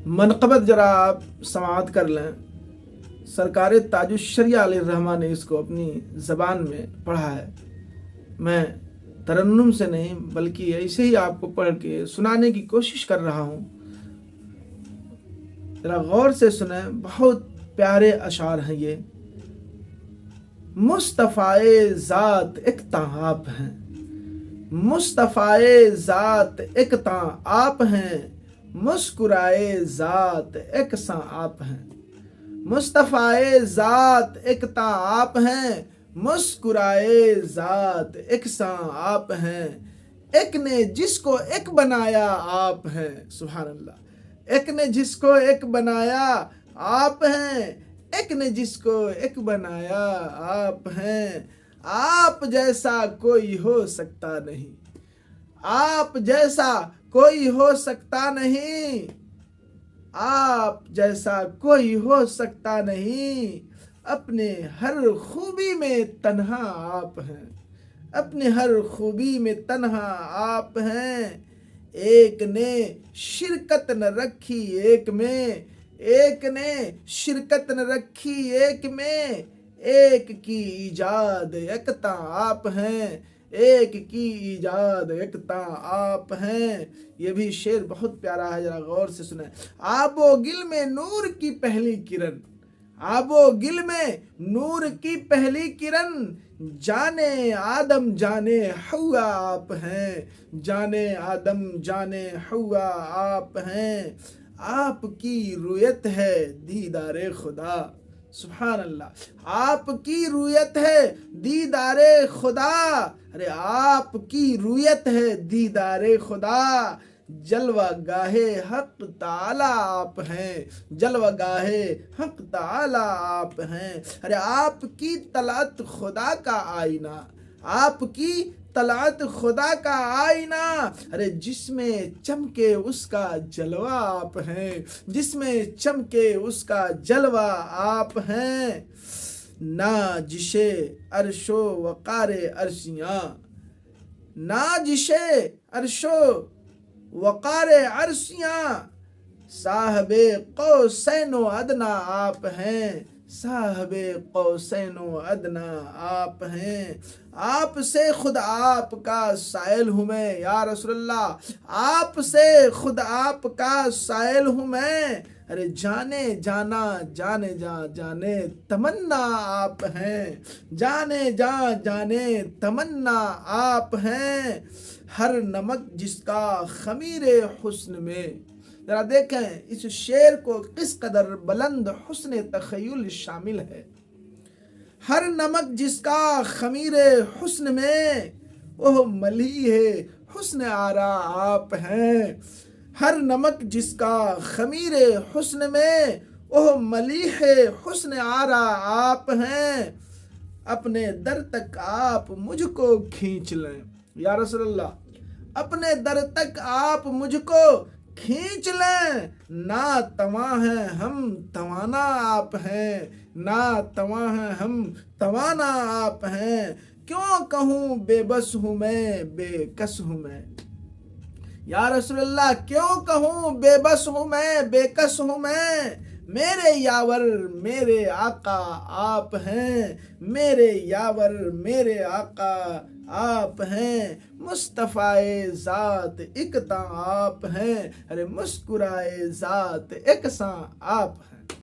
منقبت ذرا آپ سماعت کر لیں۔ سرکار تاج الشریعہ علیہ الرحمٰ نے اس کو اپنی زبان میں پڑھا ہے۔ میں ترنم سے نہیں بلکہ ایسے ہی آپ کو پڑھ کے سنانے کی کوشش کر رہا ہوں، ذرا غور سے سنیں، بہت پیارے اشعار ہیں یہ۔ مصطفیٰ ذات ایک تاں آپ ہیں، مصطفیٰ ذات ایک تاں آپ ہیں، مسکرائے ذات ایک ساں آپ ہیں۔ مصطفیٰ ذات ایک تاں آپ ہیں، مسکرائے ذات ایک ساں آپ ہیں۔ ایک نے جس کو ایک بنایا آپ ہیں، سبحان اللہ۔ ایک نے جس کو ایک بنایا آپ ہیں، ایک نے جس کو ایک بنایا آپ ہیں۔ آپ جیسا کوئی ہو سکتا نہیں، آپ جیسا کوئی ہو سکتا نہیں، آپ جیسا کوئی ہو سکتا نہیں۔ اپنے ہر خوبی میں تنہا آپ ہیں، اپنے ہر خوبی میں تنہا آپ ہیں۔ ایک نے شرکت نہ رکھی ایک میں، ایک نے شرکت نہ رکھی ایک میں، ایک کی ایجاد یکتا آپ ہیں، ایک کی ایجاد یکتا آپ ہیں۔ یہ بھی شعر بہت پیارا ہے، ذرا غور سے سنیں۔ آب و گل میں نور کی پہلی کرن، آب و گل میں نور کی پہلی کرن، جانے آدم جانے حوا آپ ہیں، جانے آدم جانے حوا آپ ہیں۔ آپ کی رویت ہے دیدار خدا، سبحان اللہ۔ آپ کی رویت ہے دیدار خدا، ارے آپ کی رویت ہے دیدار خدا۔ جلوہ گاہ حق تعالی آپ ہیں، جلوہ گاہ حق تعالی آپ ہیں۔ ارے آپ کی طلعت خدا کا آئینہ، آپ کی طلعت خدا کا آئینہ، ارے جس میں چمکے اس کا جلوہ آپ ہیں، جس میں چمکے اس کا جلوہ آپ ہیں۔ ناجش عرش و وقار عرشیاں، ناجش عرش و وقار عرشیاں، صاحب قوسین و ادنا آپ ہیں، صاحب قوسین و ادنا آپ ہیں۔ آپ سے خود آپ کا سائل ہوں میں یا رسول اللہ، آپ سے خود آپ کا سائل ہوں میں۔ ارے جانے جانا جانے جا جانے تمنا آپ ہیں، جانے جا جانے تمنا آپ ہیں۔ ہر نمک جس کا خمیر حسن میں، ذرا دیکھیں اس شعر کو کس قدر بلند حسن تخیل شامل ہے۔ ہر نمک جس کا خمیر حسن میں، وہ ملی ہے حسن آرا آپ ہیں۔ ہر نمک جس کا خمیر حسن میں، وہ ملی ہے حسن آرا آپ ہیں۔ اپنے در تک آپ مجھ کو کھینچ لیں یا رسول اللہ، اپنے در تک آپ مجھ کو کھینچ لیں۔ نا تواں ہیں ہم توانا آپ ہیں، نا تواں ہیں ہم توانا آپ ہیں۔ کیوں کہوں بے بس ہوں میں بے کس ہوں میں، یا رسول اللہ کیوں کہوں بے بس ہوں میں بے کس ہوں میں۔ میرے یاور میرے آقا آپ ہیں، میرے یاور میرے آقا آپ ہیں۔ مصطفیٰ ذات ایک تاں آپ ہیں، ارے مسکرائے ذات ایک ساں آپ ہیں۔